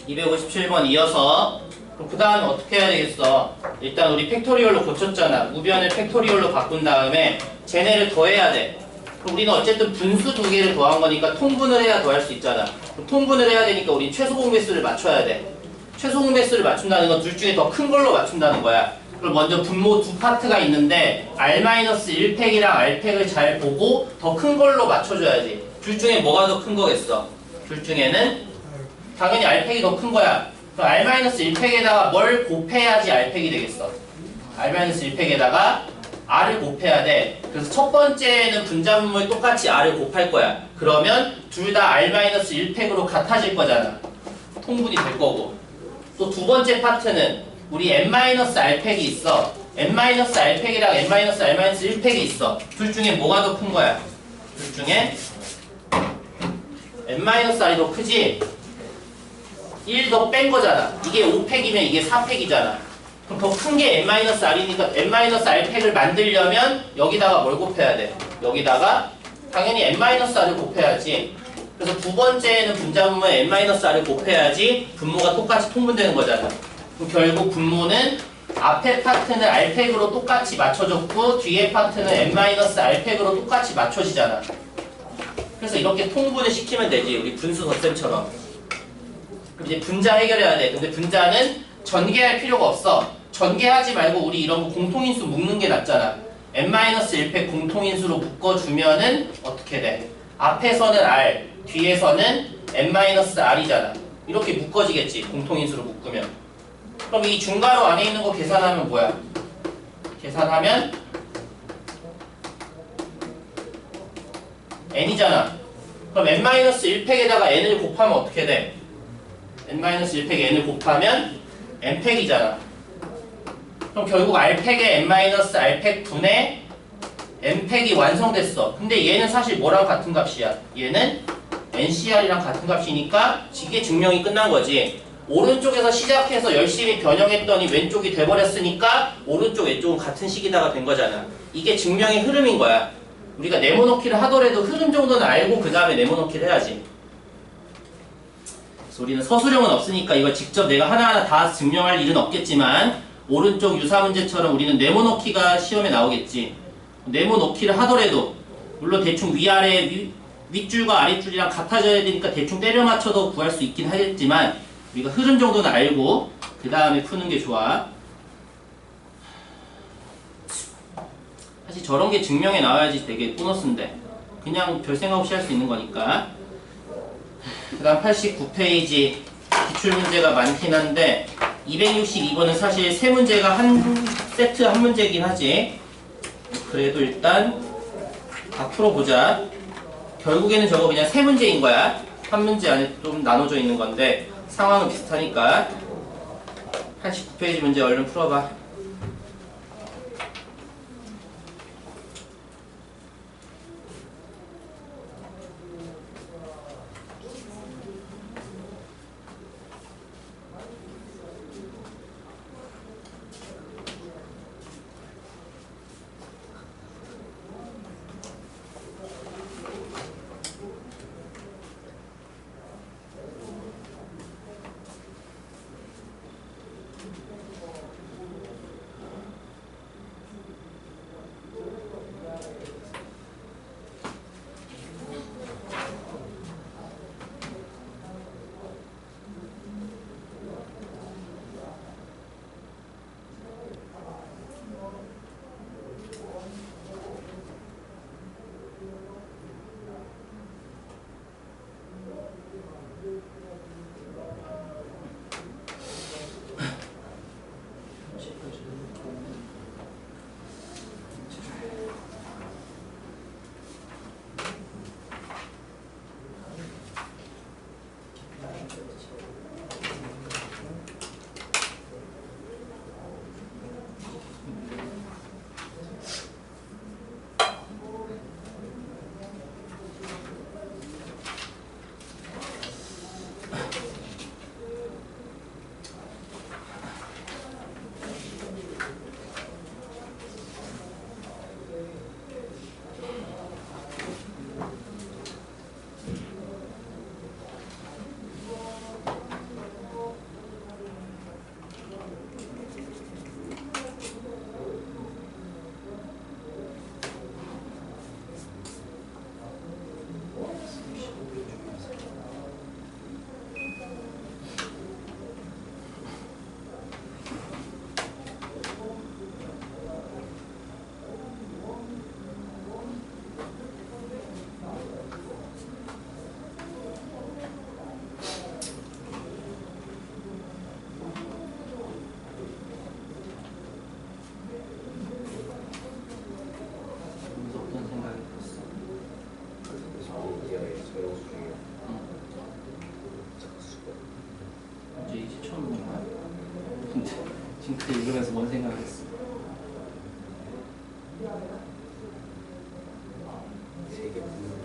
257번 이어서. 그럼 그 다음에 어떻게 해야 되겠어? 일단 우리 팩토리얼로 고쳤잖아. 우변을 팩토리얼로 바꾼 다음에 쟤네를 더해야 돼. 그럼 우리는 어쨌든 분수 두 개를 더한 거니까 통분을 해야 더할 수 있잖아. 그럼 통분을 해야 되니까 우린 최소 공배수를 맞춰야 돼. 최소 공배수를 맞춘다는 건 둘 중에 더 큰 걸로 맞춘다는 거야. 그럼 먼저 분모 두 파트가 있는데 R-1팩이랑 R팩을 잘 보고 더 큰 걸로 맞춰줘야지. 둘 중에 뭐가 더 큰 거겠어? 둘 중에는 당연히 R팩이 더 큰 거야. 그럼 R-1팩에다가 뭘 곱해야지 R팩이 되겠어? R-1팩에다가 R을 곱해야 돼. 그래서 첫 번째는 분자분모에 똑같이 R을 곱할 거야. 그러면 둘 다 R-1팩으로 같아질 거잖아. 통분이 될 거고. 또 두 번째 파트는 우리 N-R팩이 있어. N-R팩이랑 N-R-1팩이 있어. 둘 중에 뭐가 더 큰 거야? 둘 중에 N-R이 더 크지? 1 더 뺀 거잖아. 이게 5팩이면 이게 4팩이잖아. 그럼 더 큰 게 N-R이니까 N-R팩을 만들려면 여기다가 뭘 곱해야 돼? 여기다가 당연히 N-R을 곱해야지. 그래서 두 번째는 분자분모에 N-R을 곱해야지 분모가 똑같이 통분되는 거잖아. 그럼 결국 분모는 앞에 파트는 R팩으로 똑같이 맞춰졌고 뒤에 파트는 N-R팩으로 똑같이 맞춰지잖아. 그래서 이렇게 통분을 시키면 되지. 우리 분수 덧셈처럼. 그럼 이제 분자 해결해야 돼. 근데 분자는 전개할 필요가 없어. 전개하지 말고 우리 이런 거 공통인수 묶는 게 낫잖아. N-1팩 공통인수로 묶어주면은 어떻게 돼? 앞에서는 R, 뒤에서는 N-R이잖아. 이렇게 묶어지겠지. 공통인수로 묶으면. 그럼 이 중괄호 안에 있는 거 계산하면 뭐야? 계산하면 N이잖아. 그럼 N-1팩에다가 N을 곱하면 어떻게 돼? N-1팩에 N을 곱하면 N팩이잖아. 그럼 결국 R팩에 N-R팩 분의 N팩이 완성됐어. 근데 얘는 사실 뭐랑 같은 값이야? 얘는 NCR이랑 같은 값이니까 이게 증명이 끝난 거지. 오른쪽에서 시작해서 열심히 변형했더니 왼쪽이 돼버렸으니까 오른쪽 왼쪽은 같은 식이다가 된 거잖아. 이게 증명의 흐름인 거야. 우리가 네모넣기를 하더라도 흐름 정도는 알고 그 다음에 네모넣기를 해야지. 그래서 우리는 서술형은 없으니까 이걸 직접 내가 하나하나 다 증명할 일은 없겠지만 오른쪽 유사 문제처럼 우리는 네모넣기가 시험에 나오겠지. 네모넣기를 하더라도 물론 대충 위아래 윗줄과 아랫줄이랑 같아져야 되니까 대충 때려 맞춰도 구할 수 있긴 하겠지만 우리가 흐름 정도는 알고 그 다음에 푸는 게 좋아. 사실 저런 게 증명에 나와야지 되게 보너스인데 그냥 별 생각 없이 할 수 있는 거니까. 그 다음 89페이지 기출문제가 많긴 한데 262번은 사실 세 문제가 한 세트 한 문제긴 하지. 그래도 일단 다 풀어보자. 결국에는 저거 그냥 세 문제인 거야. 한 문제 안에 좀 나눠져 있는 건데 상황은 비슷하니까 89페이지 문제 얼른 풀어봐. 지금 그 읽으면서 뭔 생각을 했어? 세개 붙는 거.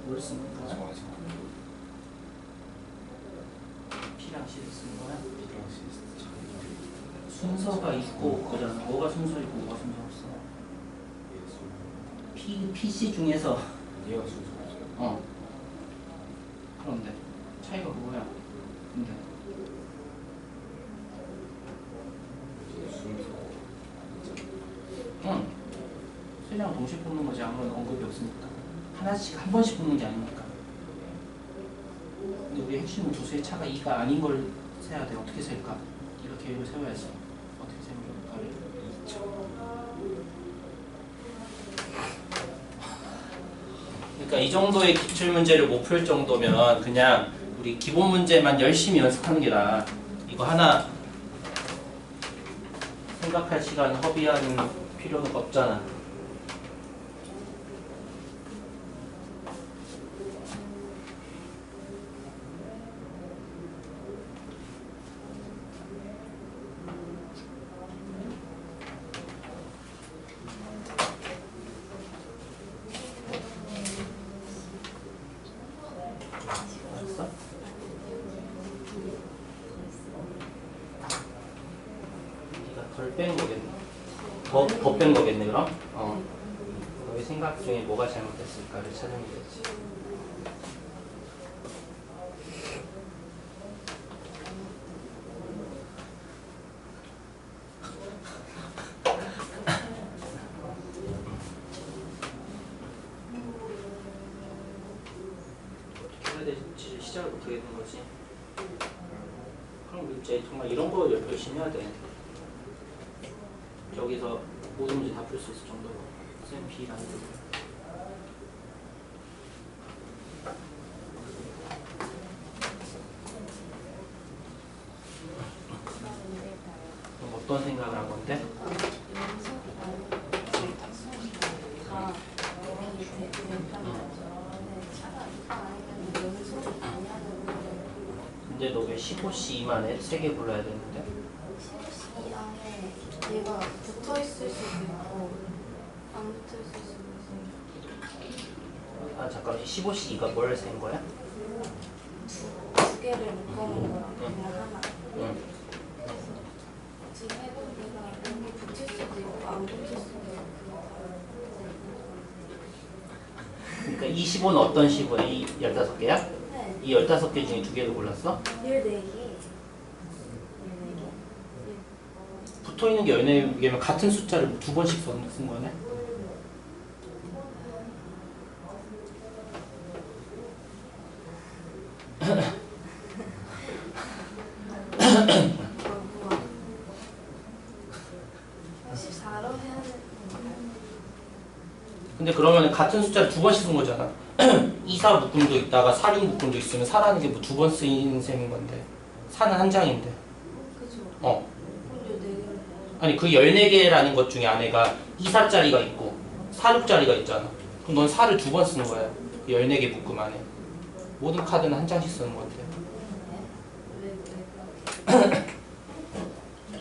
뭘 쓰는 거야? 맞아. P랑 C를 쓰는 거야? B랑 C 순서가 있고 그거잖아. 뭐가 순서 있고 뭐가 순서 없어? PC 중에서 얘가 순서지. 그런데 차이가 뭐야? 근데 순서. 수량 동시에 뽑는 거지. 아무런 언급이 없으니까 하나씩 한 번씩 뽑는 게 아니니까. 근데 우리 핵심은 도수의 차가 2가 아닌 걸 세야 돼. 어떻게 셀까? 이거 계획을 세워야지. 어떻게 세는 걸까를? 그러니까 이 정도의 기출 문제를 못 풀 정도면 그냥 우리 기본 문제만 열심히 연습하는 게 나아. 이거 하나 생각할 시간 허비하는 필요는 없잖아. 덜 뺀 거겠네. 더 뺀 거겠네, 그럼? 너의 생각 중에 뭐가 잘못됐을까를 찾으면 되지. 어떻게 해야 될지 시작을 못하게 된 거지. 그럼 이제 정말 이런 거 열심히 해야 돼. 여기서 모든 문제 다 풀 수 있을 정도로 쌤 B라는 거. 그럼 어떤 생각을 한 건데? 근데 너 왜 15C 만에 3개 골라야 되는데? 15C 안에 얘가 붙어 있을 수도 있고 안 붙어 있을 수도 있어요. 아 잠깐 15C가 뭘 센 거야? 두 개를 묶어놓은 거랑 그냥 하나. 응. 지금 해도 얘가 여기 붙을 수도 있고 안 붙을 수도 있고. 그러니까 이 15는 어떤 15야? 이 15개야? 네. 이 15개 중에 2개를 골랐어? 14개. 붙어있는 게 14개면 같은 숫자를 2번씩 쓴 거네? 근데 그러면 같은 숫자를 2번씩 쓴 거잖아. 2, 4 묶음도 있다가 4, 6 묶음도 있으면 4라는 게 뭐 2번 쓰인 셈인 건데 4는 한 장인데. 그죠. 근데 14개를. 아니 그 14개라는 것 중에 안에가 2, 4짜리가 있고 4, 6짜리가 있잖아. 그럼 넌 4를 2번 쓰는 거야. 그 14개 묶음 안에. 모든 카드는 한 장씩 쓰는 건데.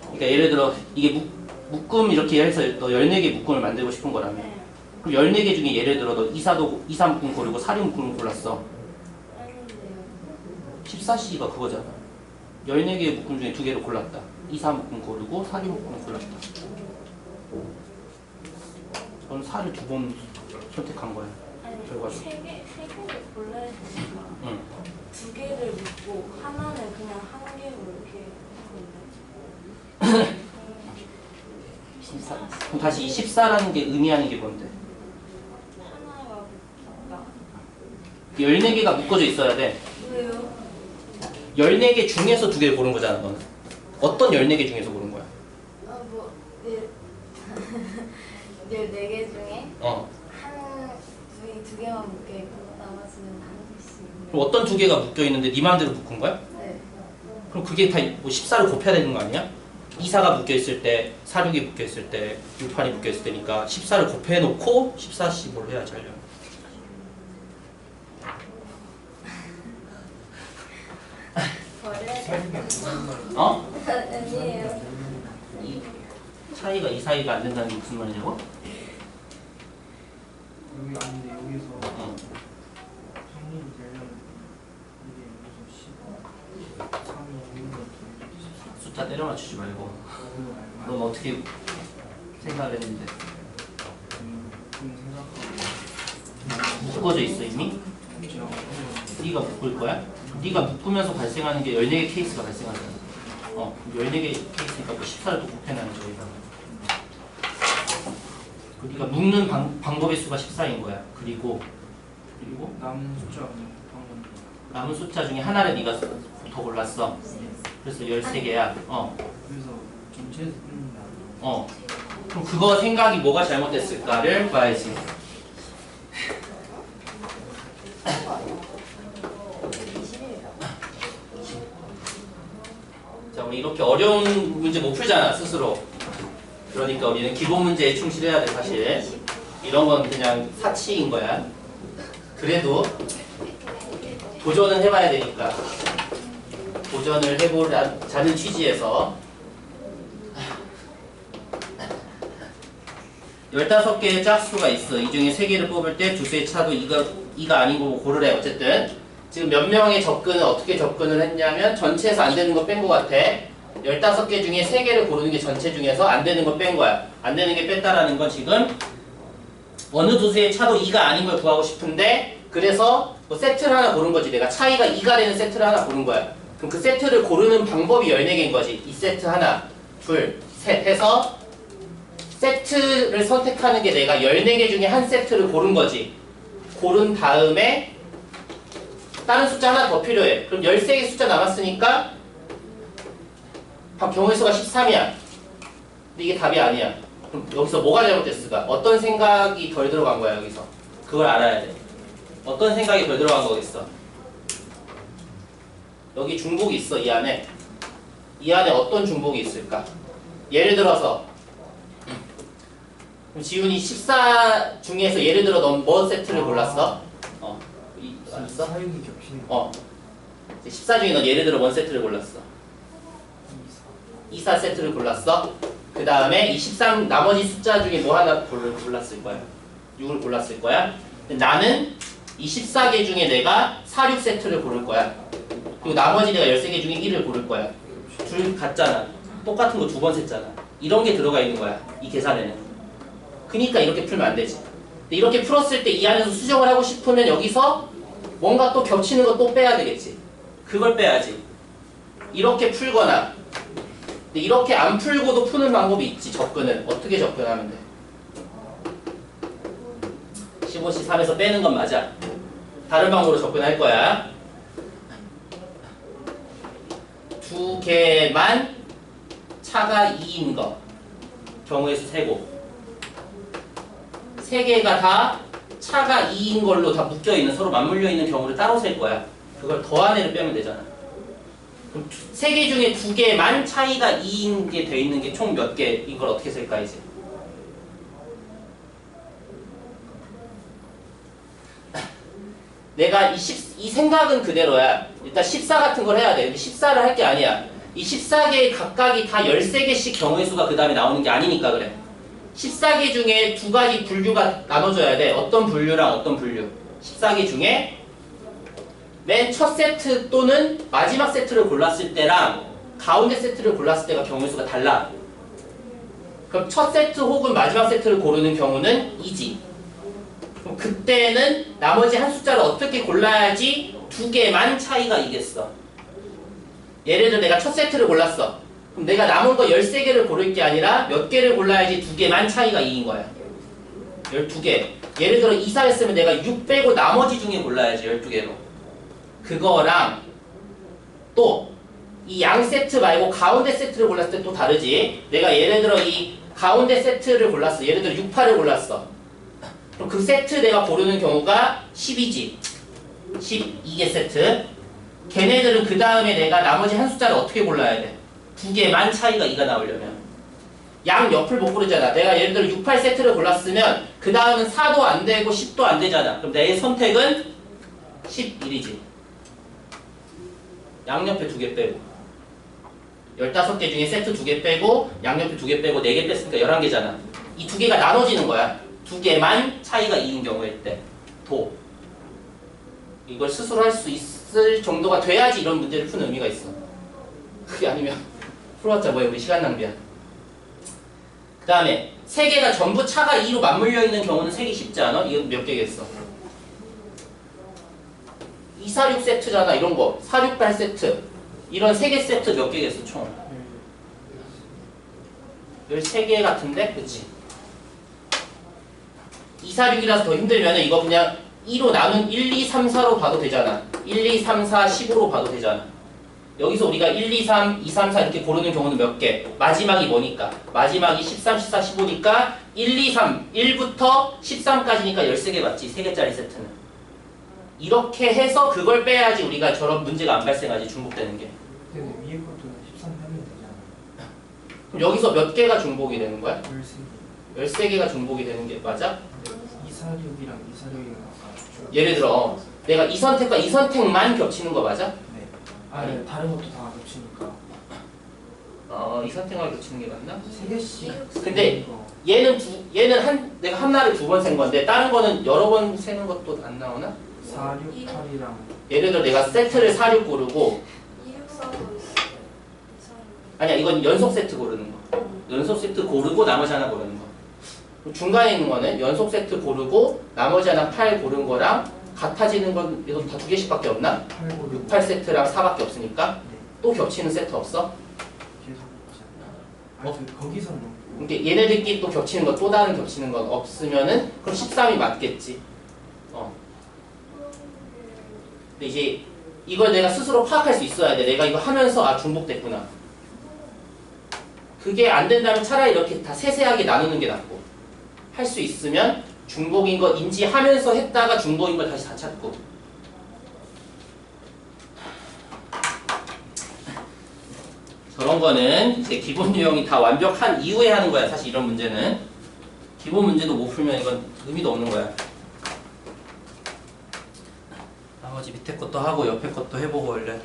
그러니까 예를 들어 이게 묶음 이렇게 해서 너 14개 묶음을 만들고 싶은 거라며. 네. 그럼 14개 중에 예를 들어 너 2, 4 묶음 고르고 4, 6 묶음 골랐어. 아닌데요. 14C가 그거잖아. 14개의 묶음 중에 2개를 골랐다. 2, 4 묶음 고르고 4, 6 묶음 골랐다. 넌 4를 2번 선택한 거야. 아니, 결과적으로. 세 개를 골라야 되니까 응. 2개를 묶고 하나는 그냥 한 개로 이렇게 한 건데. 14. 그럼 다시 이 14라는 게 의미하는 게 뭔데? 하나가 묶였다. 14개가 묶어져 있어야 돼. 왜요? 14개 중에서 2개를 고른 거잖아, 너는. 어떤 14개 중에서 고른 거야? 뭐 14개 중에 어. 한 두 개만 묶여 있고 나머지는 한 그럼 어떤 두 개가 묶여 있는데 네 마음대로 묶은 거야? 네. 그럼 그게 다 뭐 14를 곱해야 되는 거 아니야? 24가 묶여 있을 때, 46이 묶여 있을 때, 68이 묶여 있을 때니까 14를 곱해 놓고 14씩 뭘 해야지 하려면. 어? 아니에요. 이 차이가 이 사이가 안 된다는 게 무슨 말이냐고? 여기 아닌데 여기서 어. 성립이 되려면 이게 여기서 10 3이 있는 것 숫자 때려 맞추지 말고 넌 어떻게 생각을 했는데 묶어져 있어 이미? 네가 묶을 거야? 네가 묶으면서 발생하는 게 14개 케이스가 발생하잖아. 14개 케이스니까 뭐 14를 또 곱해놔야죠 여기다가. 네가 묶는 방법의 수가 14인 거야. 그리고 남은 숫자 방금 남은 숫자 중에 하나를 네가 더 골랐어. 그래서 13개야. 그래서 전체에서 끊는 거 그럼 그거 생각이 뭐가 잘못됐을까를 봐야지. 자, 우리 이렇게 어려운 문제 못 풀잖아, 스스로. 그러니까 우리는 기본 문제에 충실해야 돼, 사실. 이런 건 그냥 사치인 거야. 그래도 도전은 해봐야 되니까. 도전을 해보자는 취지에서 15개의 짝수가 있어. 이 중에 3개를 뽑을 때 두수의 차도 2가 아닌 거 고르래. 어쨌든 지금 몇 명의 접근을 어떻게 접근을 했냐면 전체에서 안 되는 거 뺀 거 같아. 15개 중에 3개를 고르는 게 전체 중에서 안 되는 거 뺀 거야. 안 되는 게 뺐다라는 건 지금 어느 두수의 차도 2가 아닌 걸 구하고 싶은데 그래서 뭐 세트를 하나 고른 거지. 내가 차이가 2가 되는 세트를 하나 고른 거야. 그럼 그 세트를 고르는 방법이 14개인 거지. 이 세트 하나, 둘, 셋 해서 세트를 선택하는 게 내가 14개 중에 한 세트를 고른 거지. 고른 다음에 다른 숫자 하나 더 필요해. 그럼 13개 숫자 남았으니까 경우의 수가 13이야. 근데 이게 답이 아니야. 그럼 여기서 뭐가 잘못됐을까? 어떤 생각이 덜 들어간 거야 여기서. 그걸 알아야 돼. 어떤 생각이 덜 들어간 거겠어? 여기 중복이 있어 이 안에. 이 안에 어떤 중복이 있을까? 예를 들어서 그럼 지훈이 14 중에서 예를 들어 넌 뭐 세트를 골랐어? 알았어? 사용이 겹치는 14 중에 넌 예를 들어 뭔 세트를 골랐어? 24 세트를 골랐어? 그 다음에 이 13 나머지 숫자 중에 뭐 하나 골랐을 거야? 6을 골랐을 거야? 근데 나는 이 14개 중에 내가 4, 6 세트를 고를 거야. 그리고 나머지 내가 13개 중에 1을 고를 거야. 둘 같잖아. 똑같은 거 2번 셌잖아. 이런 게 들어가 있는 거야. 이 계산에는. 그니까 이렇게 풀면 안 되지. 근데 이렇게 풀었을 때 이 안에서 수정을 하고 싶으면 여기서 뭔가 또 겹치는 거 또 빼야 되겠지. 그걸 빼야지. 이렇게 풀거나 근데 이렇게 안 풀고도 푸는 방법이 있지. 접근은. 어떻게 접근하면 돼? 15시 3에서 빼는 건 맞아. 다른 방법으로 접근할 거야. 2개만 차가 2인 거. 경우의 수 3고 3개가 다 차가 2인 걸로 다 묶여있는 서로 맞물려 있는 경우를 따로 셀 거야. 그걸 더한 애를 빼면 되잖아. 그럼 3개 중에 2개만 차이가 2인 게 돼 있는 게 총 몇 개? 이걸 어떻게 쓸까 이제? 내가 이 생각은 그대로야. 일단 14 같은 걸 해야 돼. 근데 14를 할 게 아니야. 이 14개 각각이 다 13개씩 경우의 수가 그 다음에 나오는 게 아니니까 그래. 14개 중에 두 가지 분류가 나눠져야 돼. 어떤 분류랑 어떤 분류. 14개 중에 맨 첫 세트 또는 마지막 세트를 골랐을 때랑 가운데 세트를 골랐을 때가 경우의 수가 달라. 그럼 첫 세트 혹은 마지막 세트를 고르는 경우는 2지. 그럼 그때는 나머지 한 숫자를 어떻게 골라야지 2개만 차이가 이겠어. 예를 들어 내가 첫 세트를 골랐어. 그럼 내가 남은 거 13개를 고를 게 아니라 몇 개를 골라야지 2개만 차이가 2인 거야. 12개. 예를 들어 2, 4 했으면 내가 6 빼고 나머지 중에 골라야지 12개로. 그거랑 또 이 양 세트 말고 가운데 세트를 골랐을 때 또 다르지. 내가 예를 들어 이 가운데 세트를 골랐어. 예를 들어 6, 8을 골랐어. 그럼 그 세트 내가 고르는 경우가 10이지. 12개 세트. 걔네들은 그 다음에 내가 나머지 한 숫자를 어떻게 골라야 돼? 두 개만 차이가 2가 나오려면 양 옆을 못 고르잖아. 내가 예를 들어 6, 8세트를 골랐으면 그 다음은 4도 안 되고 10도 안 되잖아. 그럼 내 선택은 11이지. 양옆에 2개 빼고 15개 중에 세트 2개 빼고 양옆에 2개 빼고 4개 뺐으니까 11개잖아. 이 2개가 나눠지는 거야. 2개만 차이가 2인 경우일 때 도. 이걸 스스로 할 수 있을 정도가 돼야지 이런 문제를 푸는 의미가 있어. 그게 아니면 풀어봤자 뭐야, 우리 시간 낭비야. 그 다음에 3개가 전부 차가 2로 맞물려 있는 경우는 세기 쉽지 않아? 이건 몇 개겠어? 2, 4, 6 세트잖아. 이런 거 4, 6, 8 세트 이런 3개 세트 몇 개겠어 총? 13개 같은데? 그치? 2, 4, 6이라서 더 힘들면 이거 그냥 2로 나눈 1, 2, 3, 4로 봐도 되잖아. 1, 2, 3, 4, 15로 봐도 되잖아. 여기서 우리가 1, 2, 3, 2, 3, 4 이렇게 고르는 경우는 몇 개? 마지막이 뭐니까? 마지막이 13, 14, 15니까 1, 2, 3, 1부터 13까지니까 13개 맞지? 3개짜리 세트는. 이렇게 해서 그걸 빼야지 우리가 저런 문제가 안 발생하지, 중복되는 게. 근데 위에 것도 13 하면 되잖아. 그럼 여기서 몇 개가 중복이 되는 거야? 13개. 13개가 중복이 되는 게 맞아? 246이랑 246이랑 아까 예를 들어 내가 이 선택과 이 선택만 겹치는 거 맞아? 네. 아니 다른 것도 다 겹치니까 이 선택만 겹치는 게 맞나? 3개씩. 근데 얘는 내가 하나를 2번 센 건데 다른 거는 여러 번 세는 것도 안 나오나? 4, 6, 8이랑 예를 들어 내가 세트를 4, 6 고르고 264도 있어. 아니야, 이건 연속 세트 고르는 거. 연속 세트 고르고 나머지 하나 고르는 거. 중간에 있는 거는 연속 세트 고르고 나머지 하나 8 고른 거랑 같아지는 건 이건 다 2개씩밖에 없나? 8 고르고 6, 8세트랑 4밖에 없으니까 네. 또 겹치는 세트 없어? 계속 아, 거기서는 그러니까 얘네들끼리 또 겹치는 거, 또 다른 겹치는 건 없으면은 그럼 13이 맞겠지. 근데 이제 이걸 내가 스스로 파악할 수 있어야 돼. 내가 이거 하면서 중복됐구나. 그게 안 된다면 차라리 이렇게 다 세세하게 나누는 게 낫고, 할 수 있으면 중복인 거 인지하면서 했다가 중복인 걸 다시 다 찾고. 저런 거는 이제 기본 유형이 다 완벽한 이후에 하는 거야. 사실 이런 문제는 기본 문제도 못 풀면 이건 의미도 없는 거야. 나머지 밑에 것도 하고 옆에 것도 해보고 원래.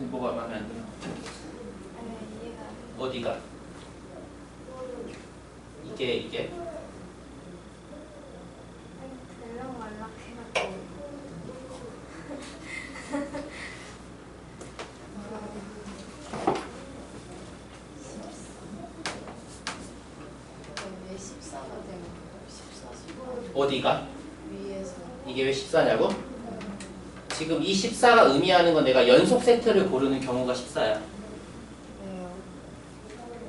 뭐가 마음에 안 드나? 아니 이해가 안 돼. 어디가? 이게 들랑 말랑 해갖고. 왜 14가 되는 거야? 14, 15 어디가? 위에서. 이게 왜 14냐고? 지금 이 14가 의미하는 건 내가 연속 세트를 고르는 경우가 14야. 왜요?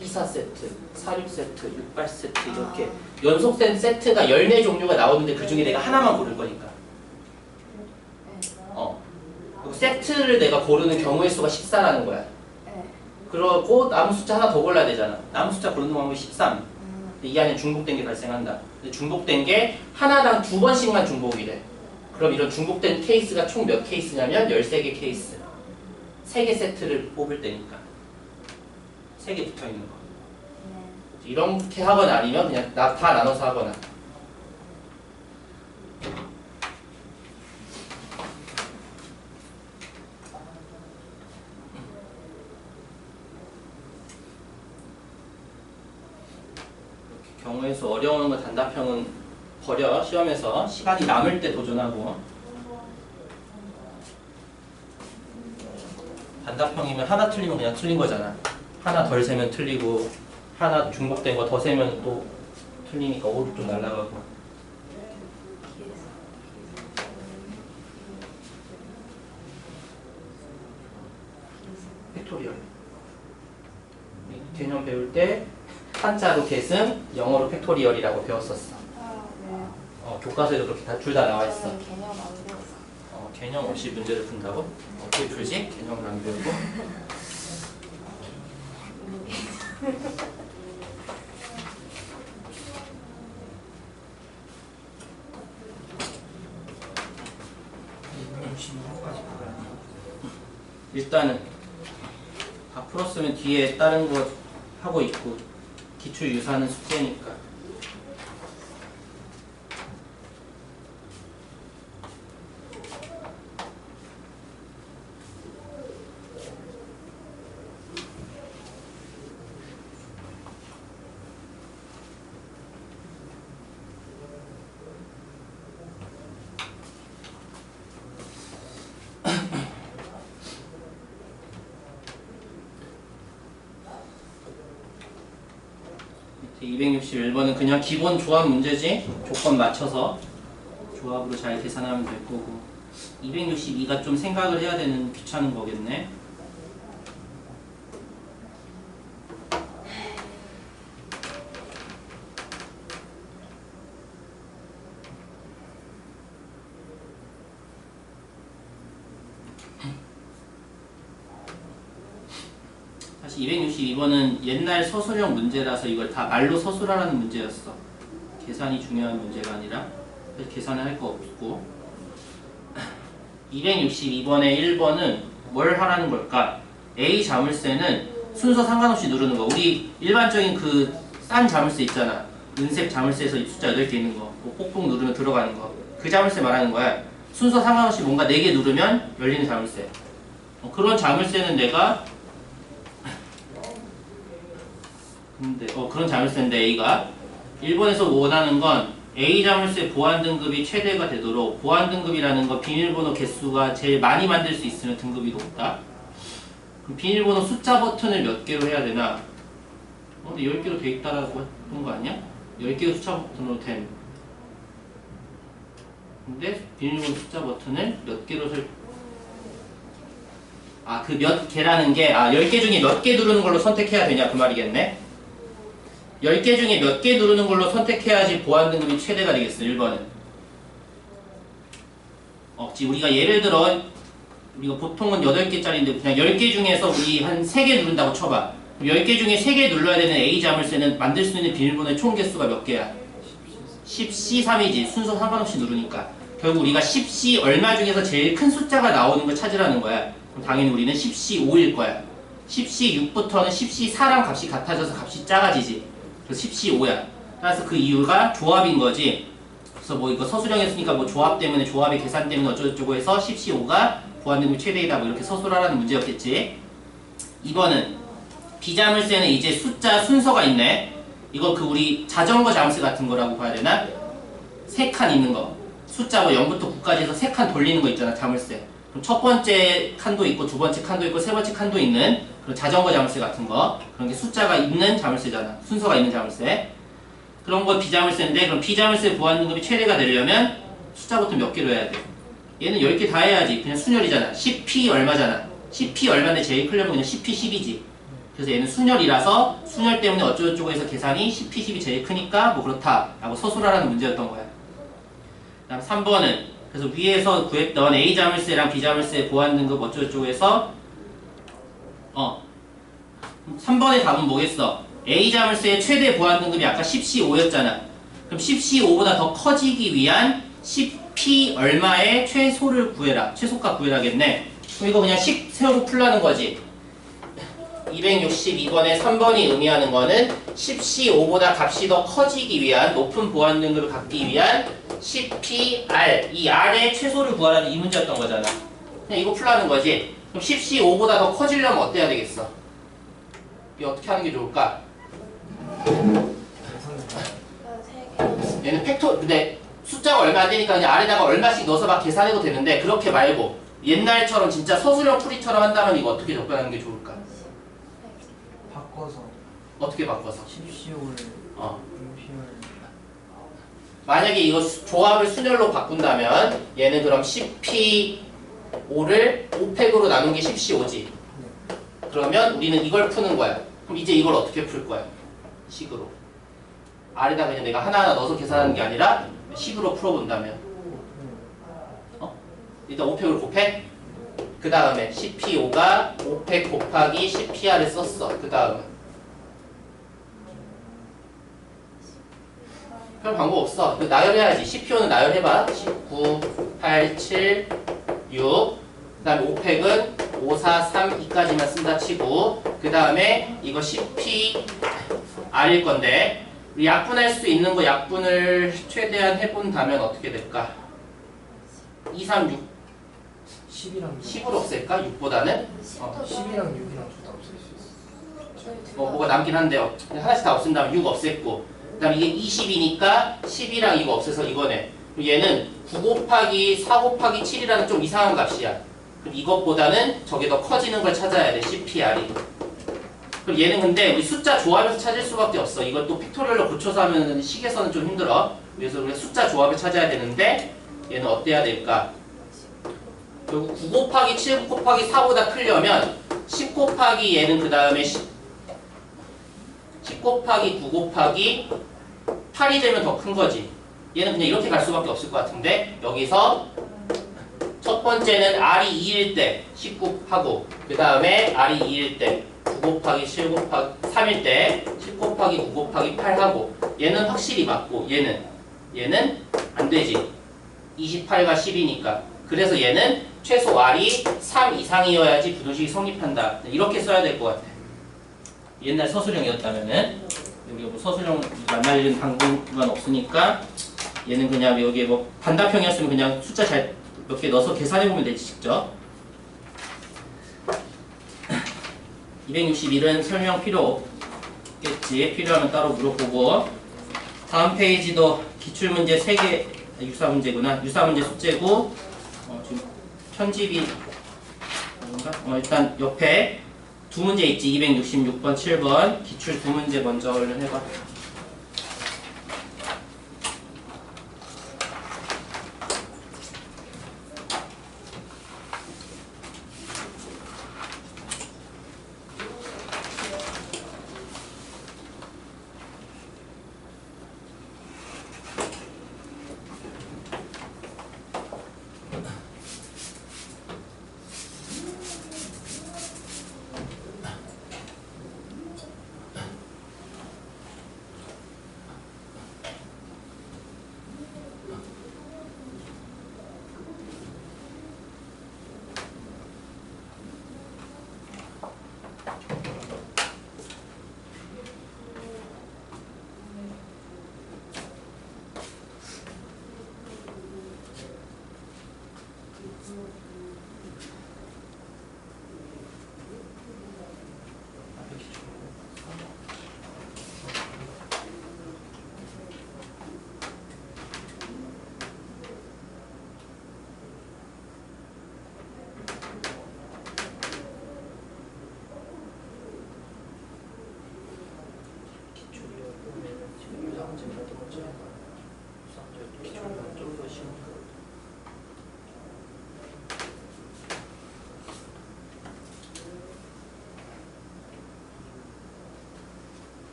2, 4세트, 4, 6세트, 6, 8세트 이렇게 연속된 세트가 14종류가 나오는데 그 중에 내가 하나만 고를 거니까. 그리고 세트를 내가 고르는 경우의 수가 14라는 거야. 네. 그러고 남은 숫자 하나 더 골라야 되잖아. 남은 숫자 고르는 방법이 13. 근데 이 안에 중복된 게 발생한다. 근데 중복된 게 하나당 2번씩만 중복이 돼. 그럼 이런 중복된 케이스가 총 몇 케이스냐면 13개 케이스. 3개 세트를 뽑을 때니까. 3개 붙어 있는 거. 이렇게 하거나 아니면 그냥 다 나눠서 하거나. 이렇게 경우의 수 어려운 거 단답형은 버려. 시험에서 시간이 남을 때 도전하고. 단답형이면 하나 틀리면 그냥 틀린 거잖아. 하나 덜 세면 틀리고 하나 중복된 거 더 세면 또 틀리니까 오른쪽 날아가고. 개념 배울 때 한자로 계승, 영어로 팩토리얼이라고 배웠었어. 네. 교과서에도 그렇게 둘 다 나와 있어. 저는 개념 안 배워서. 개념 없이 문제를 푼다고? 어떻게 풀지? 개념을 안 배우고. 일단은 다 풀었으면 뒤에 다른 거 하고 있고 기출 유사는 숙제니까. 밑에 261번은 그냥 기본 조합 문제지. 조건 맞춰서 조합으로 잘 계산하면 될 거고. 262가 좀 생각을 해야 되는 귀찮은 거겠네. 사실 262번은 옛날 서술형 문제라서 이걸 다 말로 서술하라는 문제였어. 계산이 중요한 문제가 아니라 그래서 계산을 할 거 없고. 262번의 1번은 뭘 하라는 걸까? A 자물쇠는 순서 상관없이 누르는 거. 우리 일반적인 그 싼 자물쇠 있잖아. 은색 자물쇠에서 숫자 8개 있는 거. 뭐 꼭꼭 누르면 들어가는 거. 그 자물쇠 말하는 거야. 순서 상관없이 뭔가 4개 누르면 열리는 자물쇠. 그런 자물쇠는 내가 그런 자물쇠인데 A가 1번에서 원하는 건 A 자물쇠 보안 등급이 최대가 되도록, 보안 등급이라는 건 비밀번호 개수가 제일 많이 만들 수 있으면 등급이 높다. 그럼 비밀번호 숫자 버튼을 몇 개로 해야 되나? 근데 10개로 돼 있다라고 했던 거 아니야? 10개의 숫자 버튼으로 된. 근데 비밀번호 숫자 버튼을 몇 개로 그 몇 개라는 게 10개 중에 몇 개 누르는 걸로 선택해야 되냐 그 말이겠네. 10개 중에 몇 개 누르는 걸로 선택해야지 보안 등급이 최대가 되겠어. 1번은 우리가 예를 들어 우리가 보통은 8개짜리인데 그냥 10개 중에서 우리 한 3개 누른다고 쳐봐. 그럼 10개 중에 3개 눌러야 되는 A 자물쇠는 만들 수 있는 비밀번호의 총 개수가 몇 개야? 10C3이지. 순서 상관없이 누르니까 결국 우리가 10C 얼마 중에서 제일 큰 숫자가 나오는 걸 찾으라는 거야. 그럼 당연히 우리는 10C5일 거야. 10C6부터는 10C4랑 값이 같아져서 값이 작아지지. 그래서 10C5야. 따라서 그 이유가 조합인 거지. 그래서 뭐 이거 서술형 했으니까 뭐 조합 때문에, 조합의 계산 때문에 어쩌고저쩌고 해서 10C5가 보안 등급 최대이다 뭐 이렇게 서술하라는 문제였겠지. 2번은 B자물쇠는 이제 숫자 순서가 있네. 이거 그 우리 자전거 자물쇠 같은 거라고 봐야 되나? 3칸 있는 거. 숫자 뭐 0부터 9까지 해서 3칸 돌리는 거 있잖아, 자물쇠. 그럼 첫 번째 칸도 있고 두 번째 칸도 있고 세 번째 칸도 있는 그런 자전거 자물쇠 같은 거. 그런 게 숫자가 있는 자물쇠잖아. 순서가 있는 자물쇠. 그런 거 B자물쇠인데 그럼 B자물쇠 보안 등급이 최대가 되려면 숫자 버튼 몇 개로 해야 돼? 얘는 10개 다 해야지. 그냥 순열이잖아. 10P 얼마잖아. 10P 얼마인데 제일 크려면 그냥 10P 10이지. 그래서 얘는 순열이라서 순열 때문에 어쩌고저쩌고 해서 계산이 10P 10이 제일 크니까 뭐 그렇다 라고 서술하라는 문제였던 거야. 그 다음 3번은 그래서 위에서 구했던 A 자물쇠랑 B 자물쇠 보안 등급 어쩌고저쩌고 해서 3번의 답은 뭐겠어? A 자물쇠의 최대 보안 등급이 아까 10C5였잖아. 그럼 10C5보다 더 커지기 위한 10P 얼마의 최소를 구해라. 최소값 구해라겠네. 그럼 이거 그냥 10 세우고 풀라는 거지. 262번의 3번이 의미하는 거는 10C5보다 값이 더 커지기 위한 높은 보안 등급을 갖기 위한 10PR 이 R의 최소를 구하라는 이 문제였던 거잖아. 그냥 이거 풀라는 거지. 그럼 10C5보다 더 커지려면 어떻게 해야 되겠어? 이거 어떻게 하는 게 좋을까? 얘는 근데 숫자가 얼마 안 되니까 그냥 아래다가 얼마씩 넣어서 막 계산해도 되는데 그렇게 말고 옛날처럼 진짜 서술형 풀이처럼 한다면 이거 어떻게 접근하는 게 좋을까? 바꿔서 어떻게 바꿔서? 10시올 6시올 만약에 이거 조합을 순열로 바꾼다면 얘는 그럼 10P5를 5팩으로 나눈 게 10C5지. 그러면 우리는 이걸 푸는 거야. 그럼 이제 이걸 어떻게 풀 거야? 식으로. R에다 그냥 내가 하나하나 넣어서 계산하는 게 아니라 식으로 풀어본다면. 일단 5팩을 곱해. 그 다음에 CPO가 5팩 곱하기 CPR을 썼어. 그 다음에 별 방법 없어. 나열해야지. CPO는 나열해봐. 19, 8, 7, 6. 그 다음에 5팩은 5, 4, 3, 2까지만 쓴다 치고, 그 다음에 이거 CPR일 건데, 우리 약분할 수 있는 거 약분을 최대한 해본다면 어떻게 될까? 2, 3, 6, 10이랑 10으로 없앨까? 6보다는? 10이랑 6이랑 둘 다 없앨 수 있어. 뭐가 남긴 한데요. 하나씩 다 없앤 다음에 6 없앴고, 그 다음에 이게 20이니까 10이랑 이거 없애서 이거네. 얘는 9 곱하기 4 곱하기 7이라는 좀 이상한 값이야. 그럼 이것보다는 저게 더 커지는 걸 찾아야 돼, CPR이. 그럼 얘는 근데 우리 숫자 조합에서 찾을 수밖에 없어. 이걸 또 팩토리얼로 고쳐서 하면 식에서는 좀 힘들어. 그래서 우리가 숫자 조합을 찾아야 되는데 얘는 어때야 될까? 결국 9 곱하기 7 곱하기 4보다 크려면 10 곱하기 얘는 그 다음에 10 곱하기 9 곱하기 8이 되면 더 큰 거지. 얘는 그냥 이렇게 갈 수밖에 없을 것 같은데 여기서 첫 번째는 R이 2일 때 19하고 그 다음에 R이 2일 때 9 곱하기 7 곱하기 3일 때 10 곱하기 9 곱하기 8하고 얘는 확실히 맞고 얘는 안 되지. 28과 10이니까. 그래서 얘는 최소 R이 3 이상이어야지 부등식이 성립한다. 이렇게 써야 될 것 같아. 옛날 서술형이었다면은 우리가 뭐 서술형 만날 방법만 없으니까 얘는 그냥 여기에 뭐 반답형이었으면 그냥 숫자 잘 몇 개 넣어서 계산해보면 되지 직접. 261은 설명 필요 없겠지. 필요하면 따로 물어보고. 다음 페이지도 기출문제 3개 유사문제구나. 유사문제 숙제고 지금 편집이 뭔가? 일단 옆에 두 문제 있지. 266번, 7번 기출 두 문제 먼저 얼른 해봐.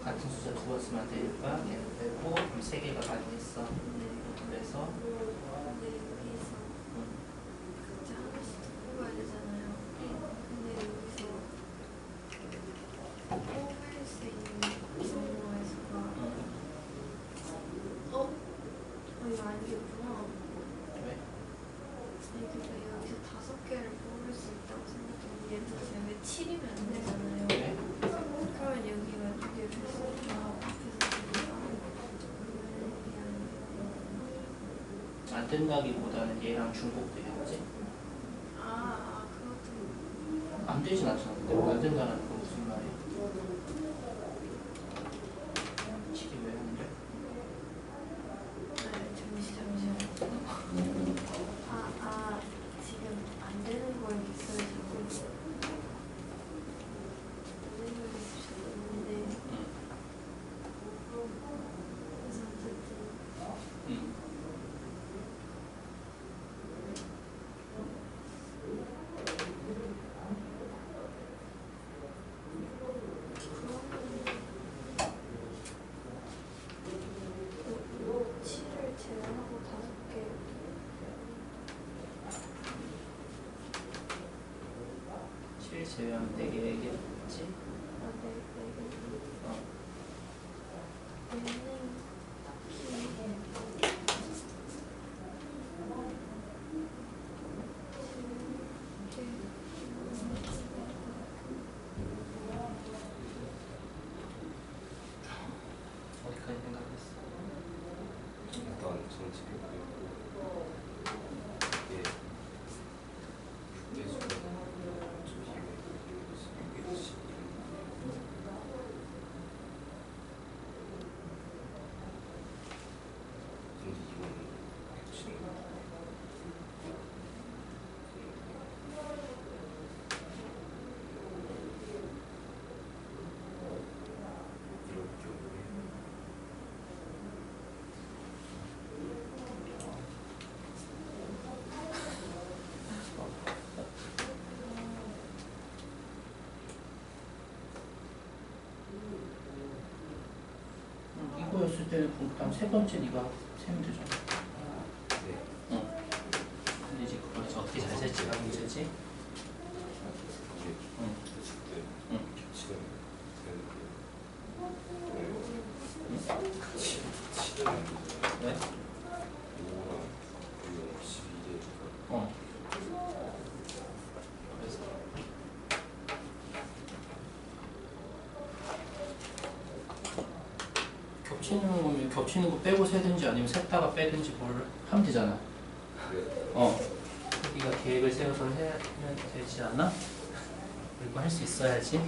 같은 숫자 두어 쓰면 되니까 걔는 빼고 그럼 3개가 가능했어. 그래서 여기서 각자 하나씩 뽑아야 되잖아요. 근데 여기서 게 됐어요. 왜 7이면 안 되잖아요. 왜? 그러면 여기가 두 개 됐으니까 안 된다기보다는 얘랑 중복도 해야지. 그것도 안 되진 않잖아. 근데 안 된다는 건 무슨 말이야? 치기 왜 안 돼? 잠시만요. 지금 안 되는 걸 있어요. 자꾸. 안 되는 걸 있으셨는데. 응. 그래서 어쨌든. 응. 치를 제외하고 5개. 7 제외하면 4개 얘기했지? 네. 어. 얘는 어디까지 생각했어? 일단 저는 지금 이게 6개 중에 좀 이게 11. 근데 이건 치는 거 이럴 경우에 이거였을 때는 그다음 세 번째 네가 세면 되잖아. 네. 응. 근데 이제 그걸 어떻게 잘 셀지가 문제지? 이게 응. 그때 응. 겹치는 되는데 같이 치는 안 되잖아요. 왜? 5랑 그리고 12개 어. 그래서 겹치는 거 빼고 세든지 아니면 셌다가 빼든지 뭘 하면 되잖아. 어. 우리가 계획을 세워서 하면 되지 않아? 그리고 할 수 있어야지.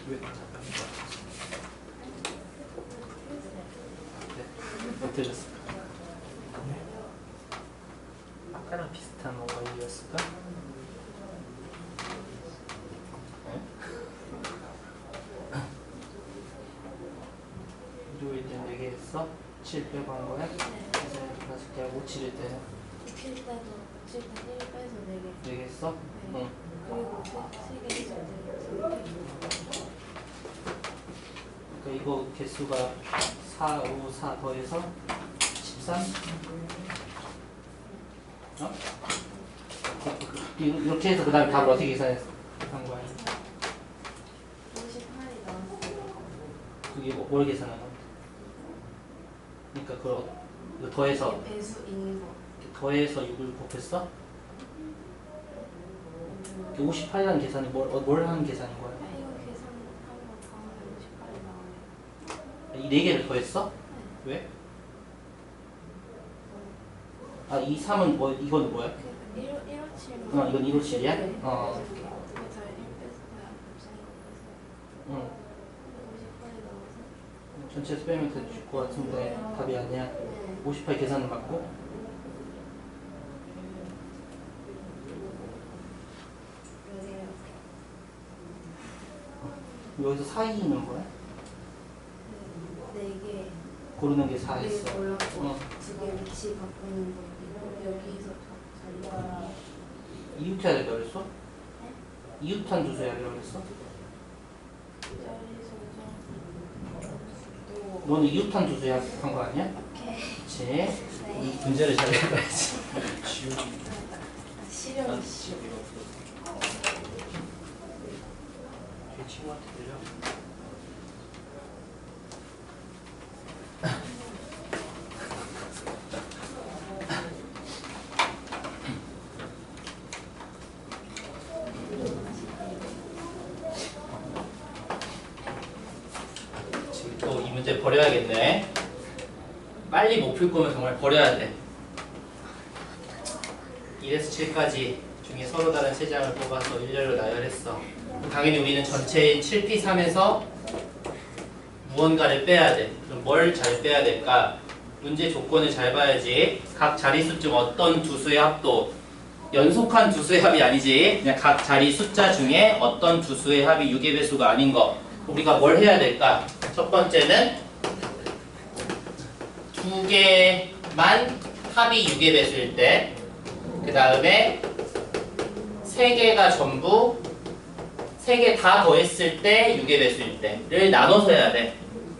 왜? 네, 못 들었을까? 아까랑 비슷한 뭔가 이유였을까? 이도일 때 4개 했어? 7 빼고 한 거야? 그래서 5개 하고 7일 때 7 빼서 1 빼서 4개. 4개 했어? 네. 응. 그리고 3개 있어야 돼요. 그러니까 이거 개수가 4, 5, 4 더해서 13? 어? 이렇게 해서 그 다음에 답을 어떻게 계산한 거야? 58이 나왔어요. 그게 뭘 계산한 거야? 그러니까 그걸 이거 더해서 배수인 거. 더해서 6을 곱했어? 58이라는 계산이 뭘 하는 계산인 거야? 이거 계산한 거 다음에 58이 나와요. 이 4개를 더했어? 네. 왜? 아, 이 3은 뭐, 이건 뭐야? 157만. 어, 이건 157이야? 네. 어. 그래서 1 빼서야 곱셈 거 응. 빼서 58이 나와서. 전체에서 빼면 될 것 같은데 답이 아니야. 네. 58 계산은 맞고. 여기서 4이는 뭐야? 4개. 고르는 게 4 4개 했어. 골랐고 어. 2개 위치 바꾸는 거. 여기서 자리가. 이웃 해야 된다고 그랬어? 이웃한 주소 해야 된다고 그랬어? 너는 이웃한 주소 해야 한거 아니야? 그치? 이 문제를 잘 해봐야지. 실현. 제 친구한테 들려? 문제 버려야겠네. 빨리 못 풀 거면 정말 버려야 돼. 1에서 7까지 중에 서로 다른 세 장을 뽑아서 일렬로 나열했어. 당연히 우리는 전체인 7P3에서 무언가를 빼야 돼. 그럼 뭘 잘 빼야 될까? 문제 조건을 잘 봐야지. 각 자릿수 중 어떤 두 수의 합도, 연속한 두 수의 합이 아니지. 그냥 각 자리 숫자 중에 어떤 두 수의 합이 6의 배수가 아닌 거. 우리가 뭘 해야 될까? 첫 번째는 두 개만 합이 6의 배수일 때, 그 다음에 세 개가 전부 세 개 다 더했을 때 6의 배수일 때를 나눠서 해야 돼.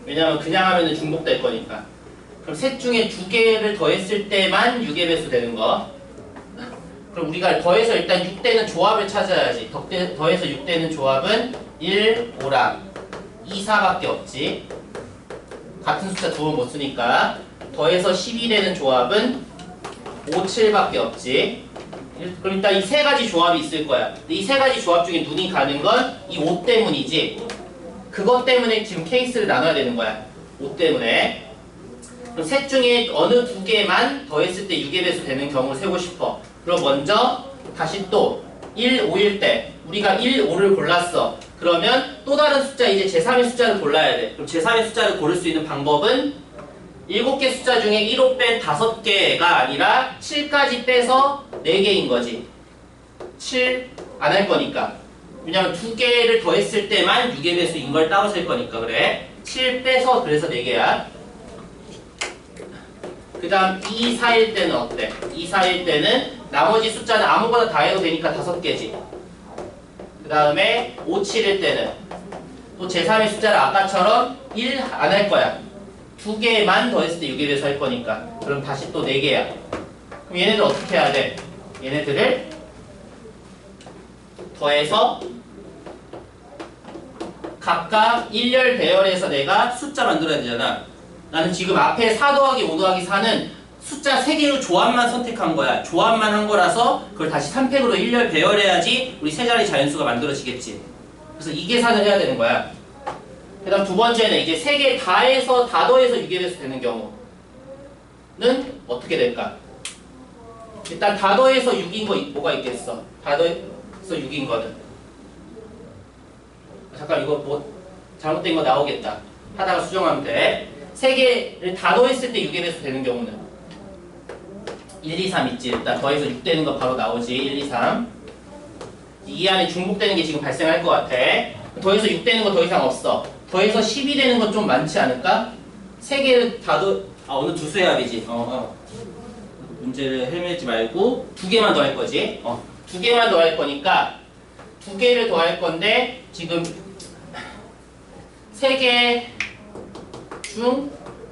왜냐면 그냥 하면 중복될 거니까. 그럼 셋 중에 두 개를 더했을 때만 6의 배수 되는 거. 그럼 우리가 더해서 일단 6대는 조합을 찾아야지. 더해서 6대는 조합은 1, 5랑 2, 4밖에 없지. 같은 숫자 두 번 못 쓰니까. 더해서 12되는 조합은 5, 7밖에 없지. 그럼 일단 이 세 가지 조합이 있을 거야. 근데 이 세 가지 조합 중에 눈이 가는 건 이 5 때문이지. 그것 때문에 지금 케이스를 나눠야 되는 거야. 5 때문에. 그럼 셋 중에 어느 두 개만 더했을 때 6의 배수 되는 경우를 세고 싶어. 그럼 먼저 다시 또 1, 5일 때 우리가 1, 5를 골랐어. 그러면 또 다른 숫자, 이제 제3의 숫자를 골라야 돼. 그럼 제3의 숫자를 고를 수 있는 방법은 7개 숫자 중에 1호 뺀 5개가 아니라 7까지 빼서 4개인 거지. 7 안 할 거니까. 왜냐면 두 개를 더했을 때만 6의 배수인 걸 따로 셀 거니까. 그래. 7 빼서 그래서 4개야. 그 다음 2, 4일 때는 어때? 2, 4일 때는 나머지 숫자는 아무거나 다 해도 되니까 5개지. 그 다음에 5, 7일 때는 또 제3의 숫자를 아까처럼 1 안 할 거야. 두 개만 더했을 때 6의 배수 할 거니까. 그럼 다시 또 4개야. 그럼 얘네들 어떻게 해야 돼? 얘네들을 더해서 각각 1열 배열해서 내가 숫자 만들어야 되잖아. 나는 지금 앞에 4 더하기 5 더하기 4는 숫자 3개로 조합만 선택한 거야. 조합만 한 거라서 그걸 다시 3팩으로 1열 배열해야지 우리 세 자리 자연수가 만들어지겠지. 그래서 이 계산을 해야 되는 거야. 그 다음 두 번째는 이제 3개 다 해서 다 더해서 6의 배수 되는 경우는 어떻게 될까? 일단 다 더해서 6인 거 뭐가 있겠어? 다 더해서 6인 거는. 잠깐 이거 뭐 잘못된 거 나오겠다. 하다가 수정하면 돼. 3개를 다 더했을 때 6의 배수 되는 경우는 1, 2, 3 있지. 일단 더해서 6 되는 거 바로 나오지. 1, 2, 3. 이 안에 중복되는 게 지금 발생할 것 같아. 더해서 6 되는 거 더 이상 없어. 더해서 10이 되는 건 좀 많지 않을까? 3개를 다 어느 두 수의 합이지. 문제를 헤매지 말고 2개만 더 할 거지. 2개만 더 할 거니까 2개를 더 할 건데 지금 3개 중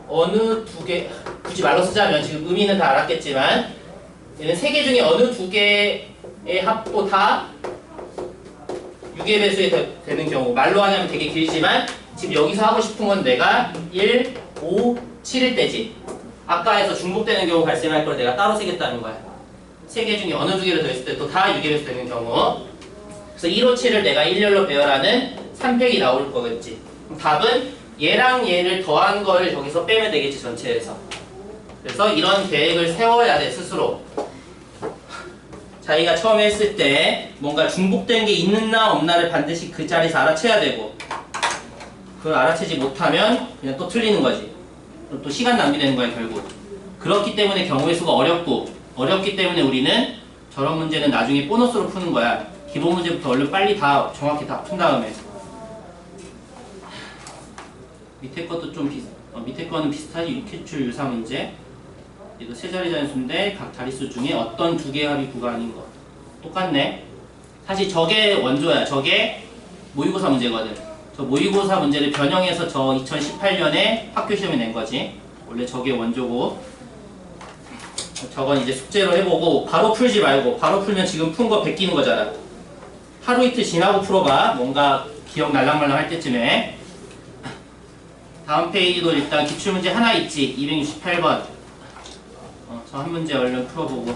어느 2개, 굳이 말로 쓰자면 지금 의미는 다 알았겠지만 얘는 3개 중에 어느 2개의 합도 다 6의 배수에 되는 경우. 말로 하자면 되게 길지만 지금 여기서 하고 싶은 건 내가 1, 5, 7일 때지. 아까 해서 중복되는 경우 발생할 걸 내가 따로 쓰겠다는 거야. 3개 중에 어느 2개를 더했을 때 또 다 6의 배수 되는 경우. 그래서 1, 5, 7을 내가 일렬로 배열하는 3팩이 나올 거겠지. 그럼 답은 얘랑 얘를 더한 걸 저기서 빼면 되겠지, 전체에서. 그래서 이런 계획을 세워야 돼, 스스로. 자기가 처음에 했을 때 뭔가 중복된 게 있나 없나를 반드시 그 자리에서 알아채야 되고, 그걸 알아채지 못하면 그냥 또 틀리는 거지. 그럼 또 시간 낭비되는 거야, 결국. 그렇기 때문에 경우의 수가 어렵기 때문에 우리는 저런 문제는 나중에 보너스로 푸는 거야. 기본 문제부터 얼른 빨리 다 정확히 다 푼 다음에. 밑에 것도 좀 밑에 거는 비슷하지. 유퀴출 유사 문제. 이거 세 자리 자연수인데 각 자릿수 중에 어떤 2개의 합이 9가 아닌 거. 똑같네. 사실 저게 원조야. 저게 모의고사 문제거든. 저 모의고사 문제를 변형해서 저 2018년에 학교 시험에 낸 거지. 원래 저게 원조고. 저건 이제 숙제로 해보고 바로 풀지 말고, 바로 풀면 지금 푼 거 베끼는 거잖아. 하루 이틀 지나고 풀어봐. 뭔가 기억 날랑말랑 할 때쯤에. 다음 페이지도 일단 기출문제 하나 있지. 268번. 저 한 문제 얼른 풀어보고.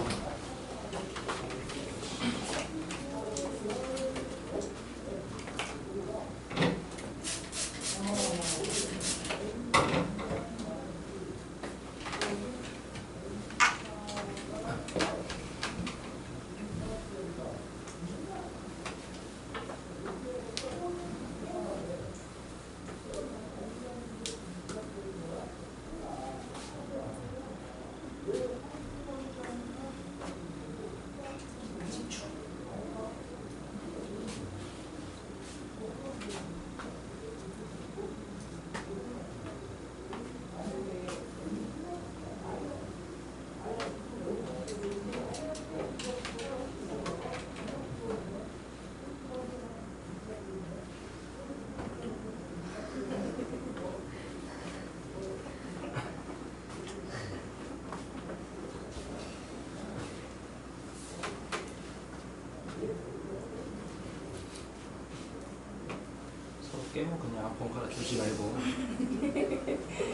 그냥 번갈아 주지 말고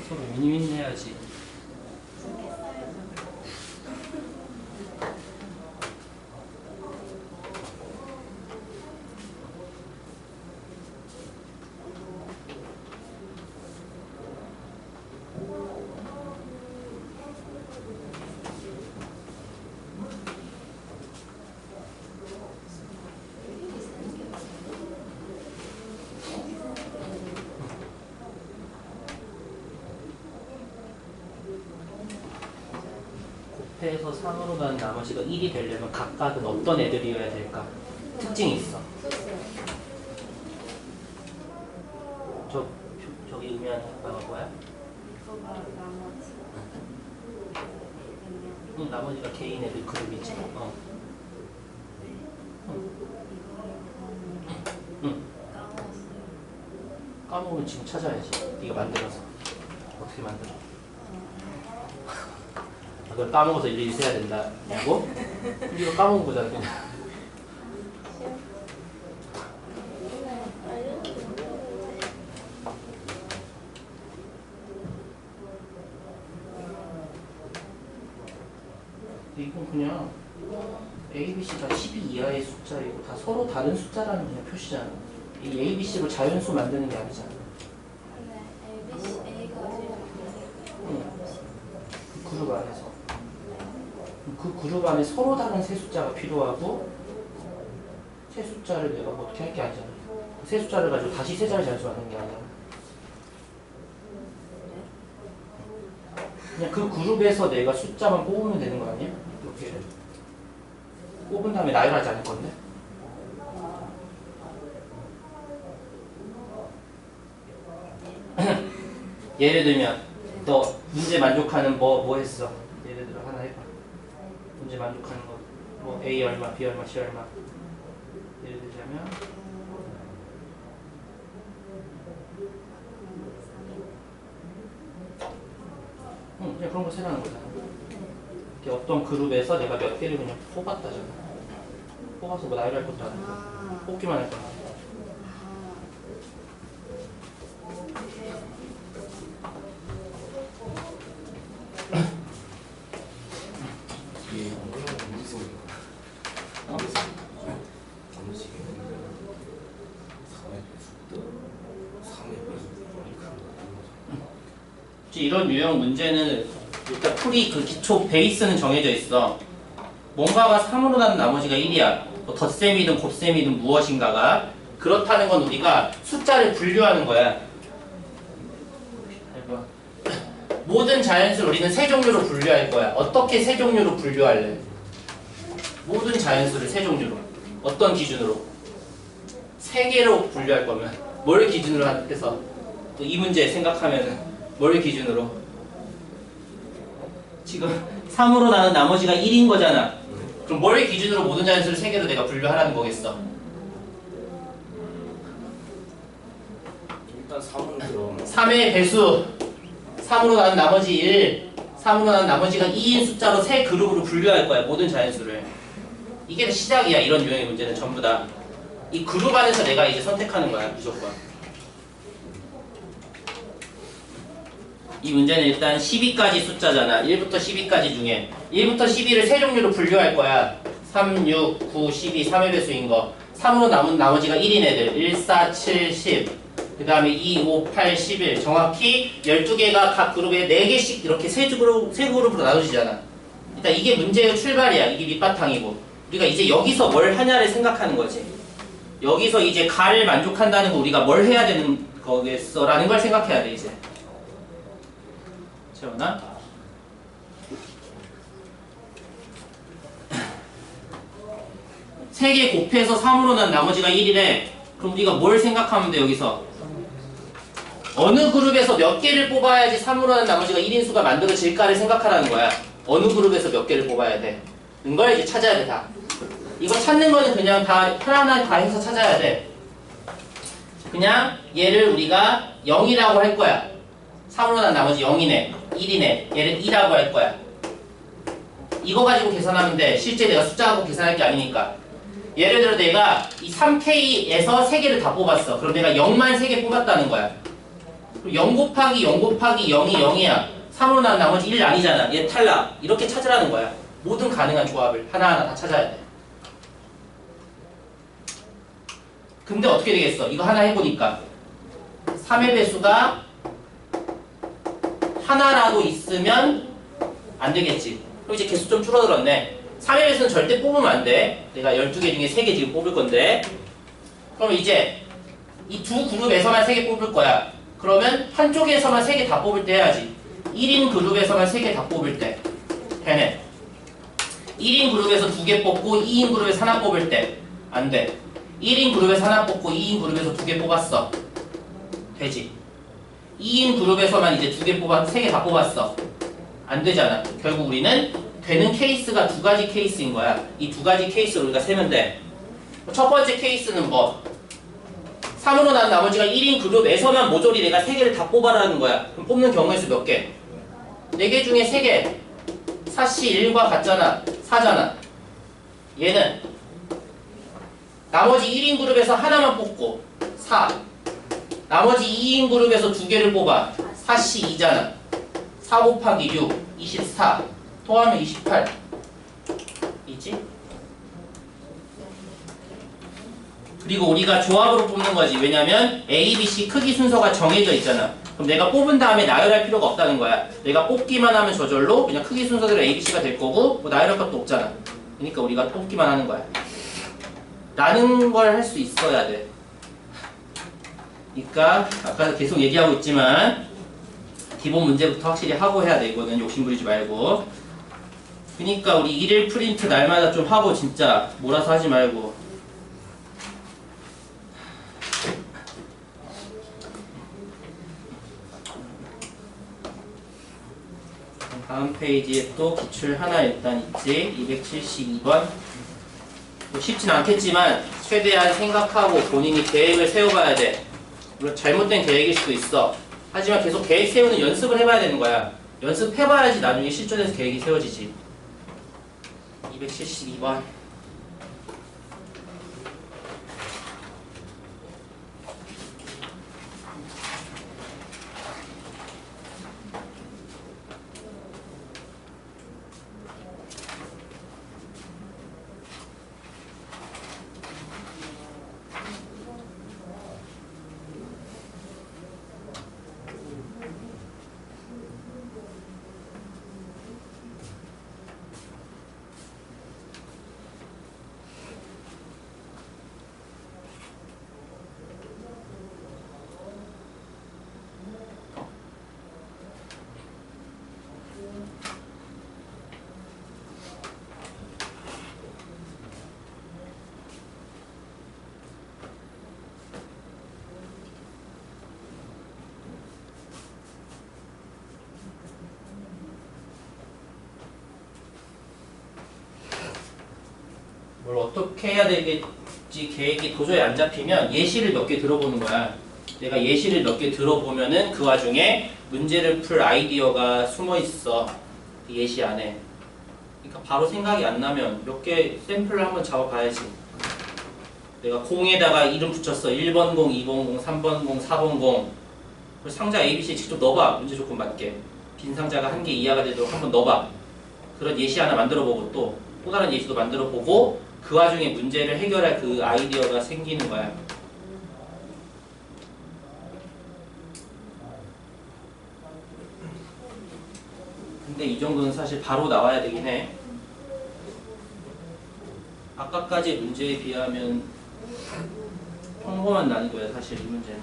서로 윈윈 해야지. 곱해서 3으로 가는 나머지가 1이 되려면 각각은 어떤 애들이어야 될까? 특징이 있어. 저기 의미하는 바가 뭐야? 이거가 나머지. 응, 나머지가 개인 애들 그룹이지. 응. 까먹으면 지금 찾아야지. 네가 만들어서. 어떻게 만들어? 그걸 까먹어서 일일이 세야 된다냐고? 이거 까먹은 거잖아 그냥. 이건 그냥 A, B, C 다 12 이하의 숫자이고 다 서로 다른 숫자라는 그냥 표시잖아. 이 A, B, C로 자연수 만드는 게 아니잖아. 근데 ABC, A가 제일 응. 그 그룹 안에서 그 그룹 안에 서로 다른 세 숫자가 필요하고 세 숫자를 내가 뭐 어떻게 할 게 아니잖아. 세 숫자를 가지고 다시 세 자리 자연수 만드는 게 아니야. 그냥 그 그룹에서 내가 숫자만 뽑으면 되는 거 아니야? 이렇게 뽑은 다음에 나열하지 않을 건데? 예를 들면 너 문제 만족하는 뭐 했어? 예를 들어 하나 해봐. 문제 만족하는 거 뭐 A 얼마, B 얼마, C 얼마. 예를 들자면 그냥 그런 거 세라는 거잖아. 이렇게 어떤 그룹에서 내가 몇 개를 그냥 뽑았다잖아. 뽑아서 뭐 나열할 것도 아니고 뽑기만 할 거야. 이런 유형 문제는 일단 풀이 그 기초 베이스는 정해져 있어. 뭔가가 3으로 나는 나머지가 1이야. 뭐 덧셈이든 곱셈이든 무엇인가가. 그렇다는 건 우리가 숫자를 분류하는 거야. 모든 자연수를 우리는 세 종류로 분류할 거야. 어떻게 세 종류로 분류할래? 모든 자연수를 세 종류로. 어떤 기준으로? 세 개로 분류할 거면 뭘 기준으로 해서 또 이 문제 생각하면은 뭘 기준으로? 지금 3으로 나는 나머지가 1인 거잖아. 그럼 뭘 기준으로 모든 자연수를 3개로 내가 분류하라는 거겠어? 일단 3은 그럼 3의 배수 3으로 나는 나머지 1 3으로 나는 나머지가 2인 숫자로 세 그룹으로 분류할 거야. 모든 자연수를. 이게 시작이야. 이런 유형의 문제는 전부 다. 이 그룹 안에서 내가 이제 선택하는 거야. 무조건. 이 문제는 일단 12까지 숫자잖아. 1부터 12까지 중에 1부터 12를 세 종류로 분류할 거야. 3, 6, 9, 12, 3의 배수인 거. 3으로 남은 나머지가 1인 애들 1, 4, 7, 10. 그 다음에 2, 5, 8, 11. 정확히 12개가 각 그룹에 4개씩 이렇게 세 그룹으로 나눠지잖아. 일단 이게 문제의 출발이야. 이게 밑바탕이고. 우리가 이제 여기서 뭘 하냐를 생각하는 거지. 여기서 이제 가를 만족한다는 거 우리가 뭘 해야 되는 거겠어 라는 걸 생각해야 돼 이제. 채원아? 세 개 곱해서 3으로 난 나머지가 1이래. 그럼 우리가 뭘 생각하면 돼 여기서? 어느 그룹에서 몇 개를 뽑아야지 3으로 난 나머지가 1인 수가 만들어질까를 생각하라는 거야. 어느 그룹에서 몇 개를 뽑아야 돼. 이걸 이제 찾아야 돼 다. 이거 찾는 거는 그냥 다 하나하나 다 해서 찾아야 돼. 그냥 얘를 우리가 0이라고 할 거야. 3으로 난 나머지 0이네. 1이네. 얘를 2라고 할 거야. 이거 가지고 계산하면 돼. 실제 내가 숫자 갖고 계산할 게 아니니까. 예를 들어 내가 이 3K에서 3개를 다 뽑았어. 그럼 내가 0만 3개 뽑았다는 거야. 0 곱하기 0 곱하기 0이 0이야. 3으로 난 나머지 1 아니잖아. 얘 탈락. 이렇게 찾으라는 거야. 모든 가능한 조합을 하나하나 다 찾아야 돼. 근데 어떻게 되겠어? 이거 하나 해보니까 3의 배수가 하나라도 있으면 안 되겠지. 그럼 이제 개수 좀 줄어들었네. 3의 배수는 절대 뽑으면 안 돼. 내가 12개 중에 3개 지금 뽑을 건데. 그럼 이제 이 두 그룹에서만 3개 뽑을 거야. 그러면 한쪽에서만 3개 다 뽑을 때 해야지. 1인 그룹에서만 3개 다 뽑을 때 되네. 1인 그룹에서 2개 뽑고 2인 그룹에서 하나 뽑을 때 안 돼. 1인 그룹에서 하나 뽑고 2인 그룹에서 2개 뽑았어. 되지. 2인 그룹에서만 이제 2개 뽑아 3개 다 뽑았어. 안 되잖아. 결국 우리는 되는 케이스가 2가지 케이스인 거야. 이 2가지 케이스를 우리가 세면 돼. 첫 번째 케이스는 뭐? 3으로 난 나머지가 1인 그룹에서만 모조리 내가 3개를 다 뽑아라는 거야. 그럼 뽑는 경우의 수 몇 개? 4개 중에 3개. 4씨 1과 같잖아. 4잖아. 얘는 나머지 1인 그룹에서 하나만 뽑고 4. 나머지 2인 그룹에서 2개를 뽑아. 4씨 2잖아. 4 곱하기 6, 24. 더하면 28. 있지? 그리고 우리가 조합으로 뽑는 거지. 왜냐면 A, B, C 크기 순서가 정해져 있잖아. 그럼 내가 뽑은 다음에 나열할 필요가 없다는 거야. 내가 뽑기만 하면 저절로 그냥 크기 순서대로 A, B, C가 될 거고 뭐 나열할 것도 없잖아. 그러니까 우리가 뽑기만 하는 거야. 라는 걸 할 수 있어야 돼. 그러니까 아까 계속 얘기하고 있지만 기본 문제부터 확실히 하고 해야 돼. 이거는 욕심 부리지 말고. 그러니까 우리 일일 프린트 날마다 좀 하고 진짜 몰아서 하지 말고. 다음 페이지에 또 기출 하나 일단 있지. 272번. 뭐 쉽진 않겠지만 최대한 생각하고 본인이 계획을 세워봐야 돼. 물론 잘못된 계획일 수도 있어. 하지만 계속 계획 세우는 연습을 해봐야 되는 거야. 연습해봐야지 나중에 실전에서 계획이 세워지지. 272번. 뭘 어떻게 해야 되겠지 계획이 도저히 안 잡히면 예시를 몇 개 들어보는 거야. 내가 예시를 몇 개 들어보면은 그 와중에 문제를 풀 아이디어가 숨어 있어. 그 예시 안에. 그러니까 바로 생각이 안 나면 몇 개 샘플을 한번 잡아봐야지. 내가 공에다가 이름 붙였어. 1번 공, 2번 공, 3번 공, 4번 공. 상자 ABC 직접 넣어봐. 문제 조건 맞게. 빈 상자가 1개 이하가 되도록 한번 넣어봐. 그런 예시 하나 만들어보고 또 다른 예시도 만들어보고 그 와중에 문제를 해결할 그 아이디어가 생기는 거야. 근데 이 정도는 사실 바로 나와야 되긴 해. 아까까지 문제에 비하면 평범한 난이도야 사실 이 문제는.